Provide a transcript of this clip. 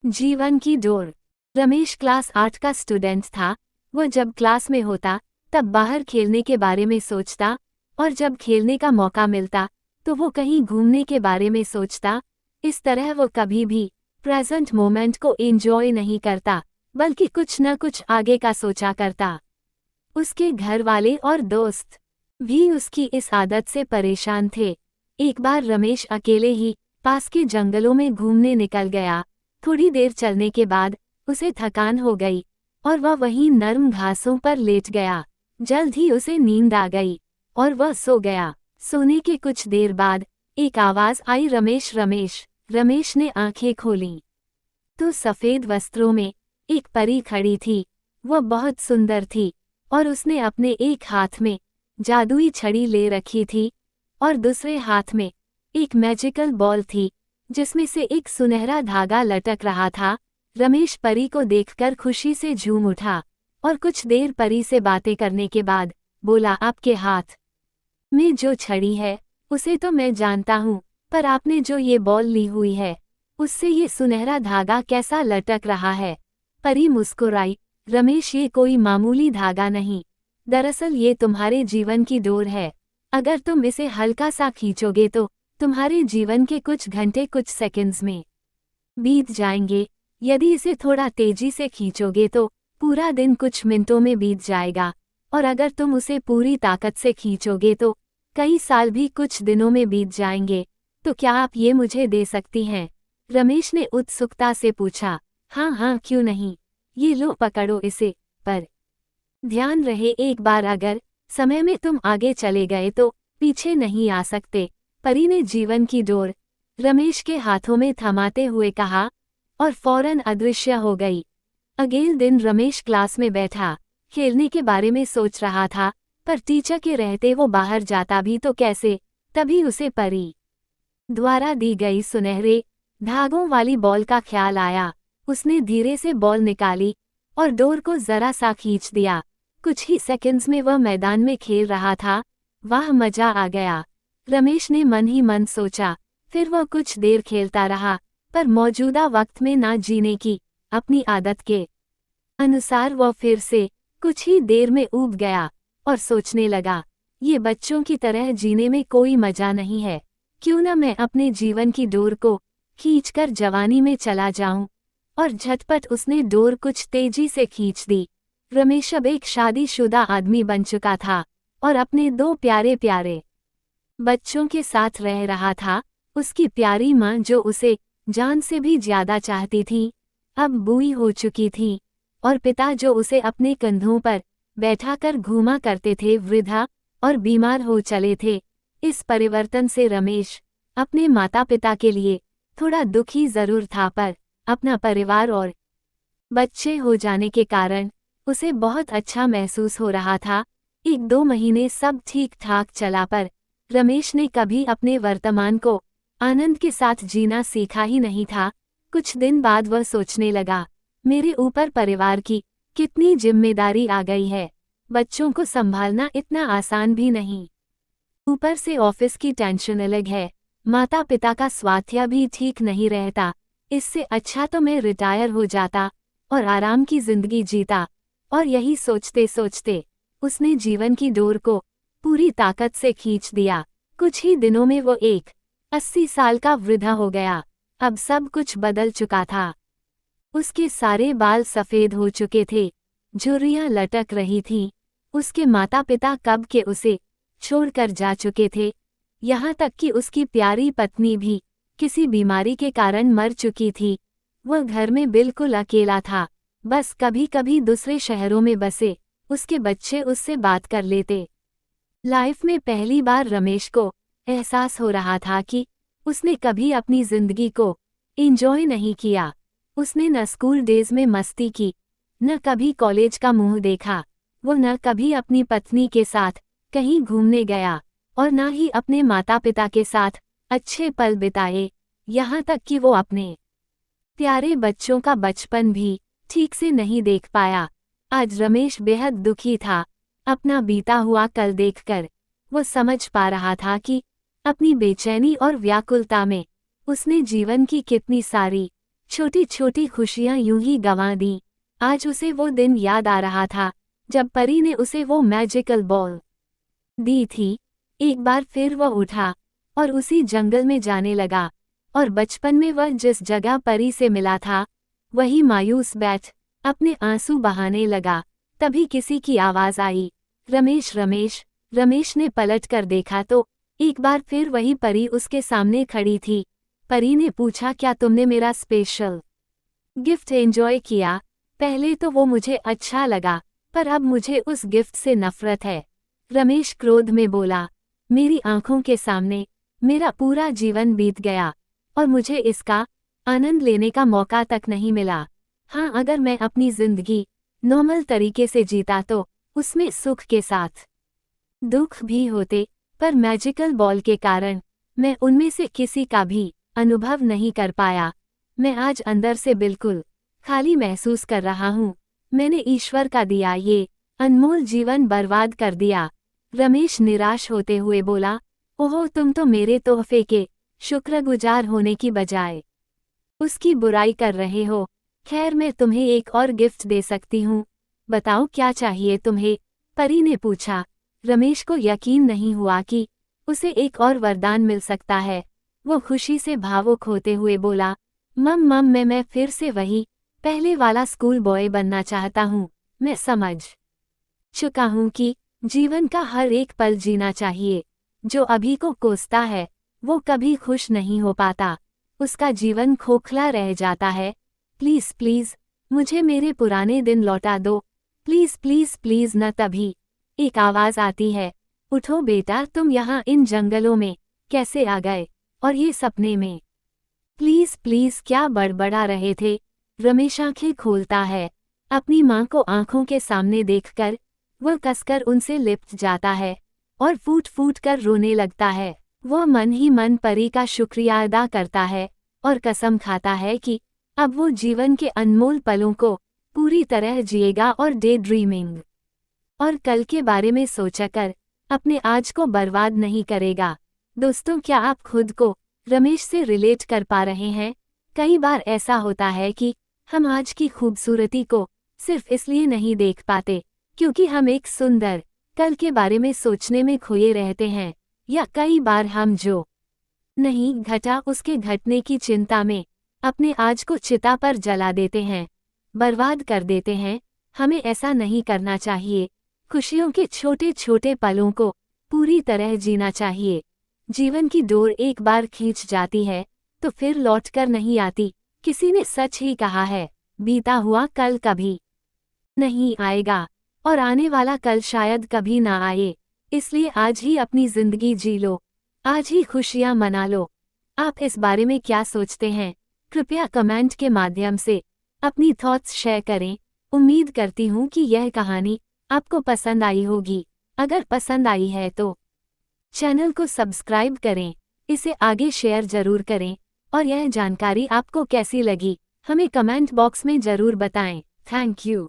जीवन की door. Ramesh class 8 का स्टूडेंट था। वो जब क्लास में होता तब बाहर खेलने के बारे में सोचता, और जब खेलने का मौका मिलता तो वो कहीं घूमने के बारे में सोचता। इस तरह वो कभी भी प्रेजेंट मोमेंट को एंजॉय नहीं करता, बल्कि कुछ न कुछ आगे का सोचा करता। उसके घर वाले और दोस्त भी उसकी इस आदत से परेशान थे। एक बार रमेश अकेले ही पास के जंगलों में घूमने निकल गया। थोड़ी देर चलने के बाद उसे थकान हो गई और वह वहीं नर्म घासों पर लेट गया। जल्द ही उसे नींद आ गई और वह सो गया। सोने के कुछ देर बाद एक आवाज आई, रमेश रमेश। रमेश ने आंखें खोलीं तो सफेद वस्त्रों में एक परी खड़ी थी। वह बहुत सुंदर थी और उसने अपने एक हाथ में जादुई छड़ी ले रखी थी और दूसरे हाथ में एक मैजिकल बॉल थी जिसमें से एक सुनहरा धागा लटक रहा था। रमेश परी को देखकर खुशी से झूम उठा और कुछ देर परी से बातें करने के बाद बोला, आपके हाथ में जो छड़ी है उसे तो मैं जानता हूँ, पर आपने जो ये बॉल ली हुई है उससे ये सुनहरा धागा कैसा लटक रहा है। परी मुस्कुराई, रमेश ये कोई मामूली धागा नहीं, दरअसल ये तुम्हारे जीवन की डोर है। अगर तुम इसे हल्का सा खींचोगे तो तुम्हारे जीवन के कुछ घंटे कुछ सेकंड्स में बीत जाएंगे। यदि इसे थोड़ा तेजी से खींचोगे तो पूरा दिन कुछ मिनटों में बीत जाएगा, और अगर तुम उसे पूरी ताकत से खींचोगे तो कई साल भी कुछ दिनों में बीत जाएंगे। तो क्या आप ये मुझे दे सकती हैं? रमेश ने उत्सुकता से पूछा। हाँ हाँ, क्यों नहीं, ये लो पकड़ो इसे। पर ध्यान रहे, एक बार अगर समय में तुम आगे चले गए तो पीछे नहीं आ सकते। परी ने जीवन की डोर रमेश के हाथों में थमाते हुए कहा और फौरन अदृश्य हो गई। अगले दिन रमेश क्लास में बैठा खेलने के बारे में सोच रहा था, पर टीचर के रहते वो बाहर जाता भी तो कैसे। तभी उसे परी द्वारा दी गई सुनहरे धागों वाली बॉल का ख्याल आया। उसने धीरे से बॉल निकाली और डोर को जरा सा खींच दिया। कुछ ही सेकंड्स में वह मैदान में खेल रहा था। वाह, मजा आ गया, रमेश ने मन ही मन सोचा। फिर वह कुछ देर खेलता रहा, पर मौजूदा वक्त में ना जीने की अपनी आदत के अनुसार वह फिर से कुछ ही देर में ऊब गया और सोचने लगा, ये बच्चों की तरह जीने में कोई मजा नहीं है। क्यों न मैं अपने जीवन की डोर को खींचकर जवानी में चला जाऊं। और झटपट उसने डोर कुछ तेजी से खींच दी। रमेश अब एक शादीशुदा आदमी बन चुका था और अपने 2 प्यारे प्यारे बच्चों के साथ रह रहा था। उसकी प्यारी माँ, जो उसे जान से भी ज्यादा चाहती थी, अब बूढ़ी हो चुकी थी, और पिता, जो उसे अपने कंधों पर बैठाकर घूमा करते थे, वृद्धा और बीमार हो चले थे। इस परिवर्तन से रमेश अपने माता पिता के लिए थोड़ा दुखी जरूर था, पर अपना परिवार और बच्चे हो जाने के कारण उसे बहुत अच्छा महसूस हो रहा था। 1-2 महीने सब ठीक ठाक चला, पर रमेश ने कभी अपने वर्तमान को आनंद के साथ जीना सीखा ही नहीं था। कुछ दिन बाद वह सोचने लगा, मेरे ऊपर परिवार की कितनी जिम्मेदारी आ गई है। बच्चों को संभालना इतना आसान भी नहीं, ऊपर से ऑफिस की टेंशन अलग है, माता पिता का स्वास्थ्य भी ठीक नहीं रहता। इससे अच्छा तो मैं रिटायर हो जाता और आराम की जिंदगी जीता। और यही सोचते सोचते उसने जीवन की डोर को पूरी ताकत से खींच दिया। कुछ ही दिनों में वो एक 80 साल का वृद्धा हो गया। अब सब कुछ बदल चुका था। उसके सारे बाल सफेद हो चुके थे, झुर्रियां लटक रही थीं। उसके माता पिता कब के उसे छोड़कर जा चुके थे। यहाँ तक कि उसकी प्यारी पत्नी भी किसी बीमारी के कारण मर चुकी थी। वह घर में बिल्कुल अकेला था। बस कभी कभी दूसरे शहरों में बसे उसके बच्चे उससे बात कर लेते। लाइफ में पहली बार रमेश को एहसास हो रहा था कि उसने कभी अपनी जिंदगी को एंजॉय नहीं किया। उसने न स्कूल डेज में मस्ती की, न कभी कॉलेज का मुंह देखा। वो न कभी अपनी पत्नी के साथ कहीं घूमने गया और न ही अपने माता पिता के साथ अच्छे पल बिताए। यहाँ तक कि वो अपने प्यारे बच्चों का बचपन भी ठीक से नहीं देख पाया। आज रमेश बेहद दुखी था। अपना बीता हुआ कल देखकर वो समझ पा रहा था कि अपनी बेचैनी और व्याकुलता में उसने जीवन की कितनी सारी छोटी छोटी खुशियां यूं ही गंवा दी। आज उसे वो दिन याद आ रहा था जब परी ने उसे वो मैजिकल बॉल दी थी। एक बार फिर वह उठा और उसी जंगल में जाने लगा, और बचपन में वह जिस जगह परी से मिला था वही मायूस बैठ अपने आंसू बहाने लगा। तभी किसी की आवाज आई, रमेश रमेश। रमेश ने पलट कर देखा तो एक बार फिर वही परी उसके सामने खड़ी थी। परी ने पूछा, क्या तुमने मेरा स्पेशल गिफ्ट एंजॉय किया? पहले तो वो मुझे अच्छा लगा, पर अब मुझे उस गिफ्ट से नफरत है। रमेश क्रोध में बोला, मेरी आंखों के सामने मेरा पूरा जीवन बीत गया और मुझे इसका आनंद लेने का मौका तक नहीं मिला। हाँ, अगर मैं अपनी जिंदगी नॉर्मल तरीके से जीता तो उसमें सुख के साथ दुख भी होते, पर मैजिकल बॉल के कारण मैं उनमें से किसी का भी अनुभव नहीं कर पाया। मैं आज अंदर से बिल्कुल खाली महसूस कर रहा हूँ। मैंने ईश्वर का दिया ये अनमोल जीवन बर्बाद कर दिया। रमेश निराश होते हुए बोला, ओहो, तुम तो मेरे तोहफे के शुक्रगुजार होने की बजाय उसकी बुराई कर रहे हो। खैर, मैं तुम्हें एक और गिफ्ट दे सकती हूँ, बताओ क्या चाहिए तुम्हें? परी ने पूछा। रमेश को यकीन नहीं हुआ कि उसे एक और वरदान मिल सकता है। वो खुशी से भावुक होते हुए बोला, मम मैं फिर से वही पहले वाला स्कूल बॉय बनना चाहता हूँ। मैं समझ चुका हूँ कि जीवन का हर एक पल जीना चाहिए। जो अभी को कोसता है वो कभी खुश नहीं हो पाता, उसका जीवन खोखला रह जाता है। प्लीज प्लीज मुझे मेरे पुराने दिन लौटा दो, प्लीज प्लीज प्लीज। न तभी एक आवाज आती है, उठो बेटा, तुम यहाँ इन जंगलों में कैसे आ गए, और ये सपने में? प्लीज प्लीज क्या बड़बड़ा रहे थे? रमेश आंखें खोलता है। अपनी माँ को आंखों के सामने देखकर वह कसकर उनसे लिपट जाता है और फूट फूट कर रोने लगता है। वह मन ही मन परी का शुक्रिया अदा करता है और कसम खाता है कि अब वो जीवन के अनमोल पलों को पूरी तरह जिएगा और डे ड्रीमिंग और कल के बारे में सोचकर अपने आज को बर्बाद नहीं करेगा। दोस्तों, क्या आप खुद को रमेश से रिलेट कर पा रहे हैं? कई बार ऐसा होता है कि हम आज की खूबसूरती को सिर्फ इसलिए नहीं देख पाते क्योंकि हम एक सुंदर कल के बारे में सोचने में खोए रहते हैं, या कई बार हम जो नहीं घटा उसके घटने की चिंता में अपने आज को चिता पर जला देते हैं, बर्बाद कर देते हैं। हमें ऐसा नहीं करना चाहिए। खुशियों के छोटे छोटे पलों को पूरी तरह जीना चाहिए। जीवन की डोर एक बार खींच जाती है तो फिर लौटकर नहीं आती। किसी ने सच ही कहा है, बीता हुआ कल कभी नहीं आएगा और आने वाला कल शायद कभी ना आए। इसलिए आज ही अपनी जिंदगी जी लो, आज ही खुशियां मना लो। आप इस बारे में क्या सोचते हैं? कृपया कमेंट के माध्यम से अपनी थॉट्स शेयर करें। उम्मीद करती हूँ कि यह कहानी आपको पसंद आई होगी। अगर पसंद आई है तो चैनल को सब्सक्राइब करें, इसे आगे शेयर जरूर करें, और यह जानकारी आपको कैसी लगी हमें कमेंट बॉक्स में जरूर बताएं। Thank you.